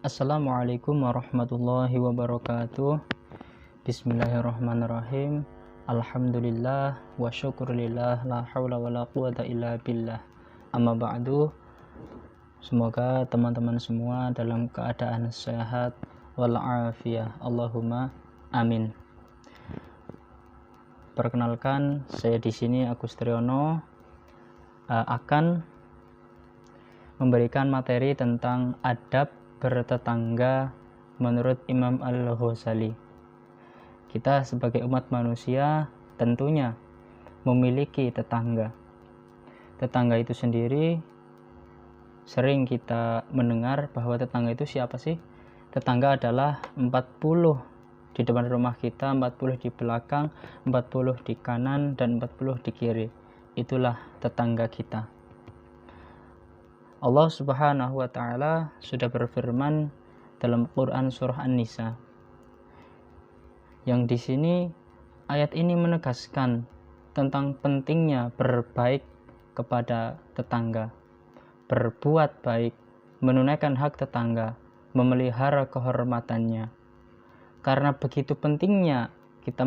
Assalamualaikum warahmatullahi wabarakatuh. Bismillahirrahmanirrahim. Alhamdulillah wa syukurillah, la haula wa la quwata illa billah. Amma ba'du. Semoga teman-teman semua dalam keadaan sehat walafiat. Allahumma amin. Perkenalkan, saya di sini Agus Triyono akan memberikan materi tentang adab bertetangga menurut Imam Al-Ghazali. Kita sebagai umat manusia tentunya memiliki tetangga. Tetangga itu sendiri sering kita mendengar bahwa tetangga itu siapa sih? Tetangga adalah 40 di depan rumah kita, 40 di belakang, 40 di kanan, dan 40 di kiri. Itulah tetangga kita. Allah Subhanahu wa Ta'ala sudah berfirman dalam Quran surah An-Nisa. Yang di sini ayat ini menegaskan tentang pentingnya berbaik kepada tetangga, berbuat baik, menunaikan hak tetangga, memelihara kehormatannya. Karena begitu pentingnya kita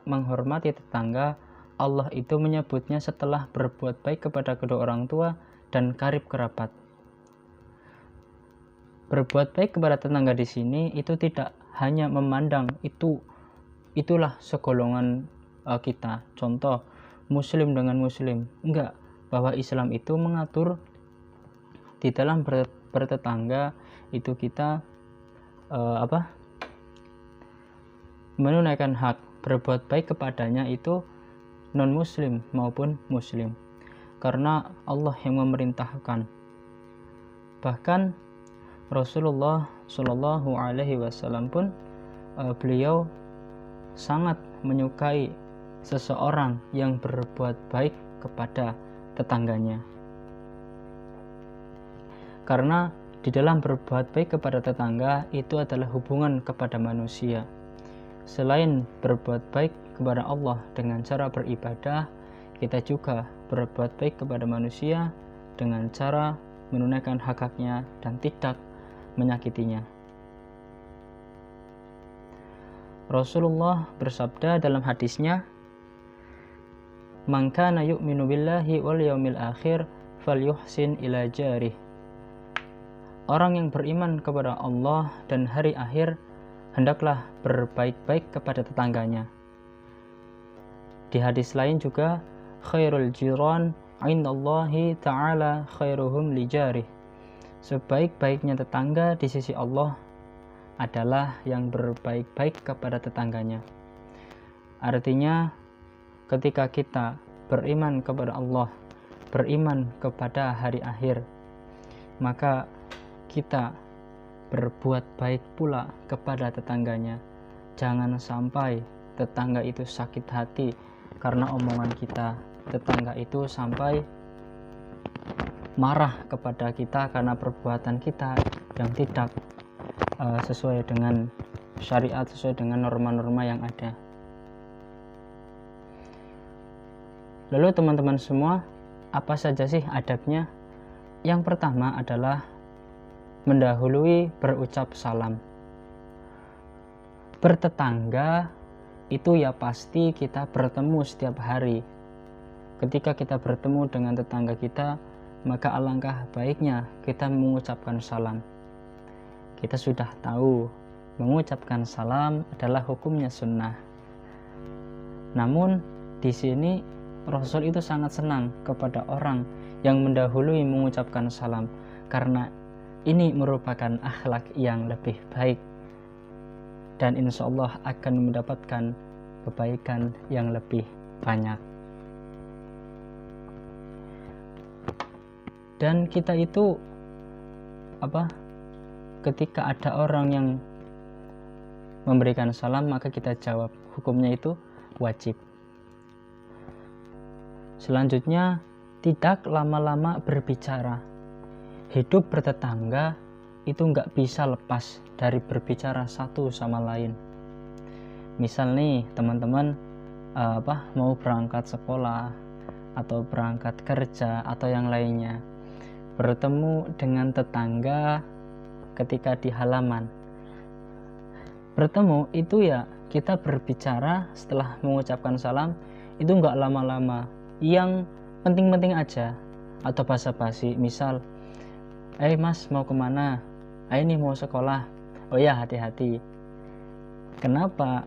menghormati tetangga, Allah itu menyebutnya setelah berbuat baik kepada kedua orang tua dan karib kerabat. Berbuat baik kepada tetangga di sini itu tidak hanya memandang itulah segolongan kita. Contoh muslim dengan muslim. Enggak, bahwa Islam itu mengatur di dalam bertetangga itu kita menunaikan hak, berbuat baik kepadanya itu non muslim maupun muslim. Karena Allah yang memerintahkan. Bahkan Rasulullah Shallallahu Alaihi Wasallam pun beliau sangat menyukai seseorang yang berbuat baik kepada tetangganya. Karena di dalam berbuat baik kepada tetangga itu adalah hubungan kepada manusia. Selain berbuat baik kepada Allah dengan cara beribadah, kita juga berbuat baik kepada manusia dengan cara menunaikan hak-haknya dan tidak menyakitinya. Rasulullah bersabda dalam hadisnya, "Man kana yu'minu billahi wal yaumil akhir falyuhsin ila jarih." Orang yang beriman kepada Allah dan hari akhir hendaklah berbaik-baik kepada tetangganya. Di hadis lain juga, khairul jiran indallahi ta'ala khairuhum lijarih. Sebaik-baiknya tetangga di sisi Allah adalah yang berbaik-baik kepada tetangganya. Artinya, ketika kita beriman kepada Allah, beriman kepada hari akhir, maka kita berbuat baik pula kepada tetangganya. Jangan sampai tetangga itu sakit hati karena omongan kita. Tetangga itu sampai marah kepada kita karena perbuatan kita yang tidak sesuai dengan syariat, sesuai dengan norma-norma yang ada. Lalu teman-teman semua, apa saja sih adabnya? Yang pertama adalah mendahului berucap salam. Bertetangga itu ya pasti kita bertemu setiap hari. Ketika kita bertemu dengan tetangga kita, maka alangkah baiknya kita mengucapkan salam. Kita sudah tahu mengucapkan salam adalah hukumnya sunnah. Namun di sini Rasul itu sangat senang kepada orang yang mendahului mengucapkan salam, karena ini merupakan akhlak yang lebih baik dan insya Allah akan mendapatkan kebaikan yang lebih banyak. Dan kita itu ketika ada orang yang memberikan salam, maka kita jawab. Hukumnya itu wajib. Selanjutnya, tidak lama-lama berbicara. Hidup bertetangga itu nggak bisa lepas dari berbicara satu sama lain. Misal nih teman-teman mau berangkat sekolah atau berangkat kerja atau yang lainnya, bertemu dengan tetangga ketika di halaman. Bertemu itu ya kita berbicara setelah mengucapkan salam itu nggak lama-lama, yang penting-penting aja, atau basa-basi, misal mas mau kemana, ini mau sekolah, oh ya hati-hati. Kenapa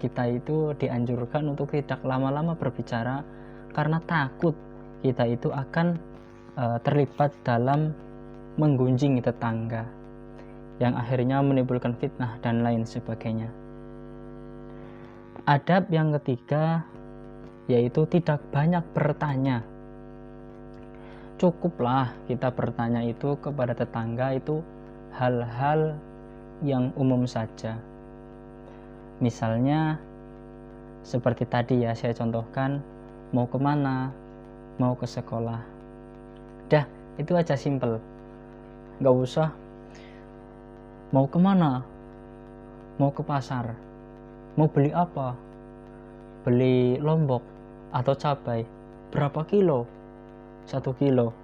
kita itu dianjurkan untuk tidak lama-lama berbicara? Karena takut kita itu akan terlibat dalam menggunjing tetangga, yang akhirnya menimbulkan fitnah dan lain sebagainya. Adab yang ketiga yaitu tidak banyak bertanya. Cukuplah kita bertanya itu kepada tetangga itu hal-hal yang umum saja. Misalnya seperti tadi ya saya contohkan, mau kemana, mau ke sekolah. Dah, itu aja simple. Gak usah mau kemana, mau ke pasar, mau beli apa, beli lombok atau cabai, berapa kilo, 1 kilo,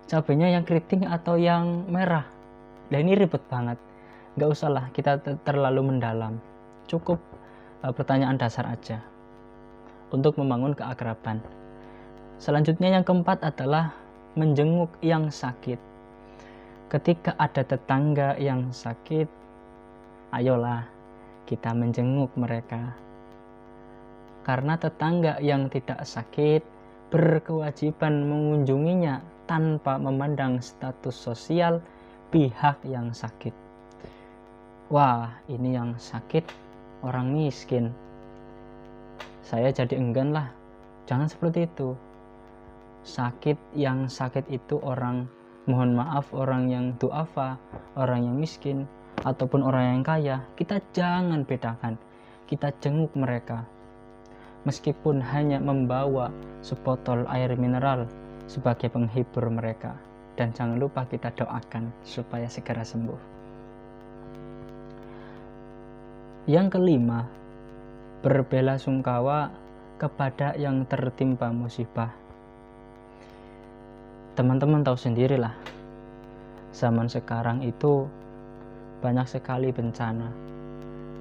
cabainya yang keriting atau yang merah. Nah ini ribet banget, gak usah lah kita terlalu mendalam, cukup pertanyaan dasar aja untuk membangun keakraban. Selanjutnya yang keempat adalah menjenguk yang sakit. Ketika ada tetangga yang sakit, ayolah kita menjenguk mereka. Karena tetangga yang tidak sakit berkewajiban mengunjunginya tanpa memandang status sosial pihak yang sakit. Wah, ini yang sakit orang miskin, saya jadi enggan lah. Jangan seperti itu. Yang sakit itu orang, mohon maaf, orang yang duafa, orang yang miskin, ataupun orang yang kaya, kita jangan bedakan. Kita jenguk mereka, meskipun hanya membawa sebotol air mineral sebagai penghibur mereka. Dan jangan lupa kita doakan supaya segera sembuh. Yang kelima, berbelasungkawa kepada yang tertimpa musibah. Teman-teman tahu sendirilah, zaman sekarang itu banyak sekali bencana,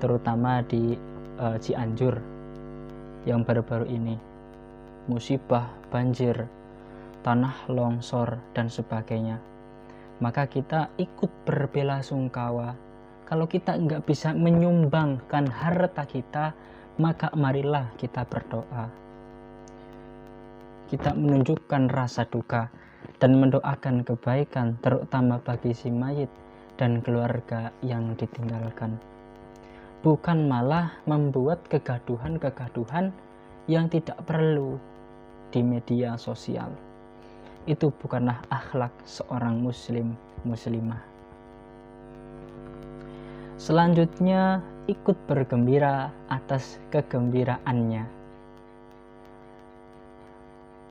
terutama di Cianjur yang baru-baru ini, musibah, banjir, tanah longsor dan sebagainya. Maka kita ikut berbelasungkawa. Kalau kita nggak bisa menyumbangkan harta kita, maka marilah kita berdoa. Kita menunjukkan rasa duka dan mendoakan kebaikan, terutama bagi si mayit dan keluarga yang ditinggalkan. Bukan malah membuat kegaduhan-kegaduhan yang tidak perlu di media sosial. Itu bukanlah akhlak seorang muslim, muslimah. Selanjutnya, ikut bergembira atas kegembiraannya.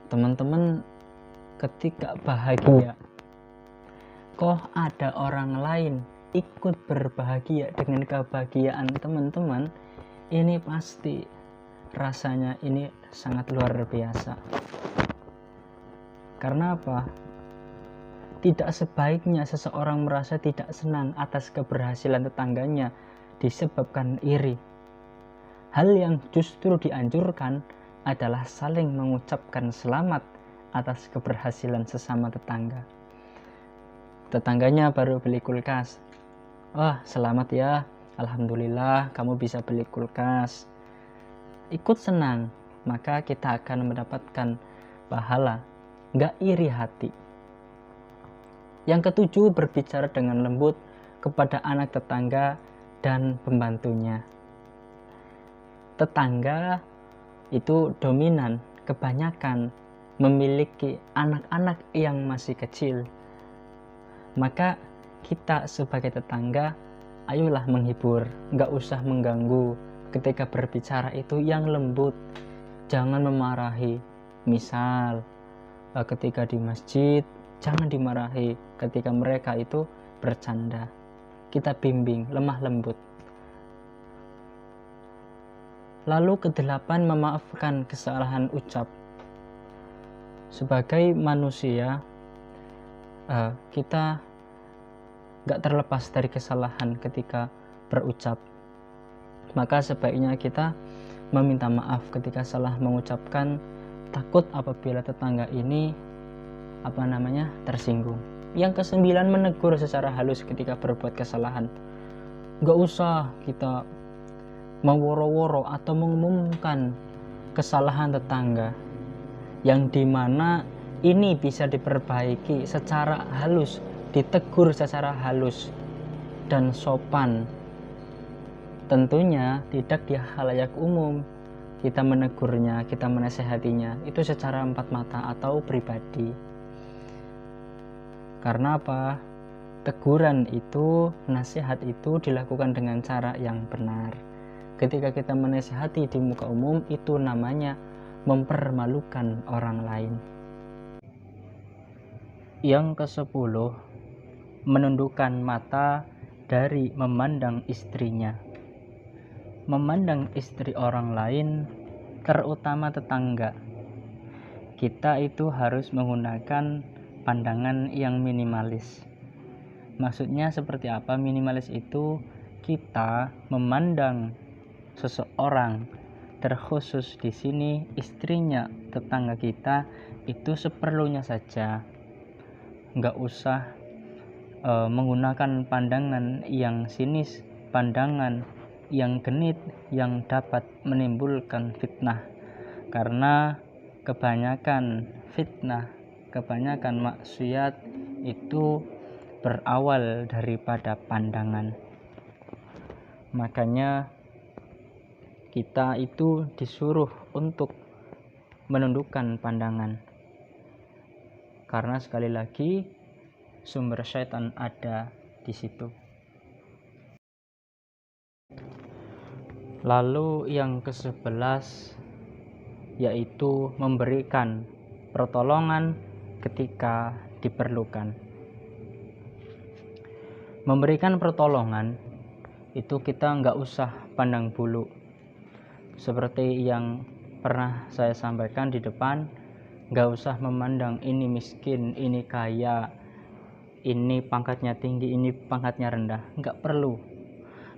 Teman-teman, ketika bahagia, kok ada orang lain ikut berbahagia dengan kebahagiaan teman-teman, ini pasti rasanya ini sangat luar biasa. Karena apa? Tidak sebaiknya seseorang merasa tidak senang atas keberhasilan tetangganya disebabkan iri. Hal yang justru dianjurkan adalah saling mengucapkan selamat atas keberhasilan sesama tetangga. Tetangganya baru beli kulkas. Wah, selamat ya, alhamdulillah kamu bisa beli kulkas. Ikut senang, maka kita akan mendapatkan pahala, gak iri hati. Yang ketujuh, berbicara dengan lembut kepada anak tetangga dan pembantunya. Tetangga itu dominan, kebanyakan memiliki anak-anak yang masih kecil. Maka kita sebagai tetangga, ayolah menghibur, gak usah mengganggu. Ketika berbicara itu yang lembut, jangan memarahi. Misal ketika di masjid, jangan dimarahi. Ketika mereka itu bercanda, kita bimbing, lemah lembut. Lalu kedelapan, memaafkan kesalahan ucap. Sebagai manusia, kita nggak terlepas dari kesalahan ketika berucap. Maka sebaiknya kita meminta maaf ketika salah mengucapkan, takut apabila tetangga ini tersinggung. Yang kesembilan, menegur secara halus ketika berbuat kesalahan. Nggak usah kita meworo-woro atau mengumumkan kesalahan tetangga, yang dimana ini bisa diperbaiki secara halus, ditegur secara halus dan sopan. Tentunya tidak di khalayak umum kita menegurnya, kita menasehatinya, itu secara empat mata atau pribadi. Karena apa? Teguran itu, nasihat itu dilakukan dengan cara yang benar. Ketika kita menasihati di muka umum, itu namanya mempermalukan orang lain. Yang ke-10, menundukkan mata dari memandang istrinya. Memandang istri orang lain, terutama tetangga, kita itu harus menggunakan pandangan yang minimalis. Maksudnya seperti apa minimalis itu? Kita memandang seseorang, terkhusus di sini istrinya tetangga kita, itu seperlunya saja. Nggak usah menggunakan pandangan yang sinis, pandangan yang genit, yang dapat menimbulkan fitnah. Karena kebanyakan fitnah, kebanyakan maksiat itu berawal daripada pandangan. Makanya kita itu disuruh untuk menundukkan pandangan. Karena sekali lagi sumber syaitan ada di situ. Lalu yang ke-11 yaitu memberikan pertolongan ketika diperlukan. Memberikan pertolongan itu kita nggak usah pandang bulu. Seperti yang pernah saya sampaikan di depan, nggak usah memandang ini miskin, ini kaya, ini pangkatnya tinggi, ini pangkatnya rendah. Nggak perlu.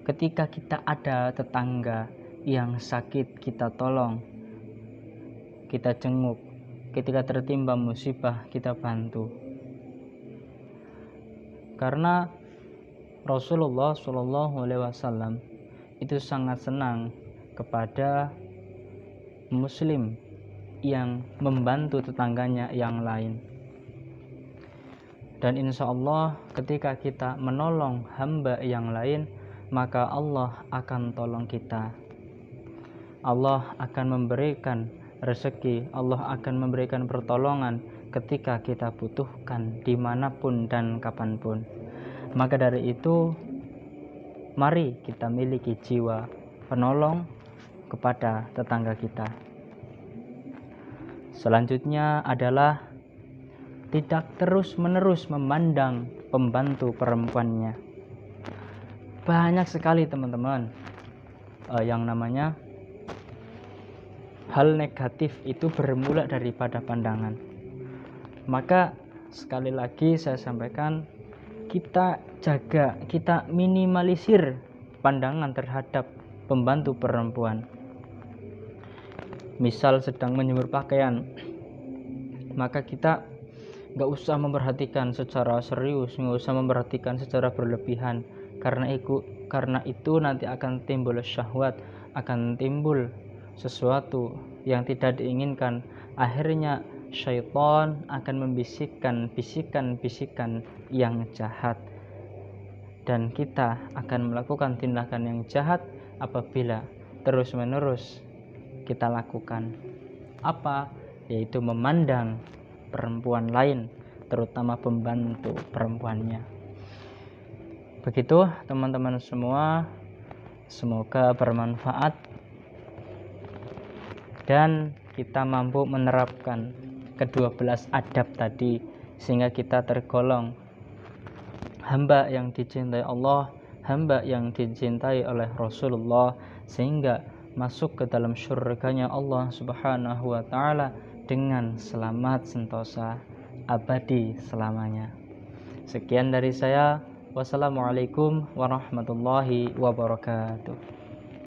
Ketika kita ada tetangga yang sakit, kita tolong, kita jenguk. Ketika tertimpa musibah, kita bantu. Karena Rasulullah SAW itu sangat senang kepada muslim yang membantu tetangganya yang lain. Dan insya Allah ketika kita menolong hamba yang lain, maka Allah akan tolong kita. Allah akan memberikan rezeki, Allah akan memberikan pertolongan ketika kita butuhkan dimanapun dan kapanpun. Maka dari itu, mari kita miliki jiwa penolong kepada tetangga kita. Selanjutnya adalah tidak terus-menerus memandang pembantu perempuannya. Banyak sekali teman-teman yang namanya hal negatif itu bermula daripada pandangan. Maka sekali lagi saya sampaikan, kita jaga, kita minimalisir pandangan terhadap pembantu perempuan. Misal sedang menjemur pakaian, maka kita gak usah memperhatikan secara serius, gak usah memperhatikan secara berlebihan. Karena itu nanti akan timbul syahwat, akan timbul sesuatu yang tidak diinginkan. Akhirnya syaitan akan membisikkan bisikan-bisikan yang jahat, dan kita akan melakukan tindakan yang jahat apabila terus-menerus kita lakukan. Apa? Yaitu memandang perempuan lain, terutama pembantu perempuannya. Begitu teman-teman semua, semoga bermanfaat dan kita mampu menerapkan ke-12 adab tadi, sehingga kita tergolong hamba yang dicintai Allah, hamba yang dicintai oleh Rasulullah, sehingga masuk ke dalam syurganya Allah Subhanahu wa ta'ala dengan selamat sentosa abadi selamanya. Sekian dari saya. Wassalamualaikum warahmatullahi wabarakatuh.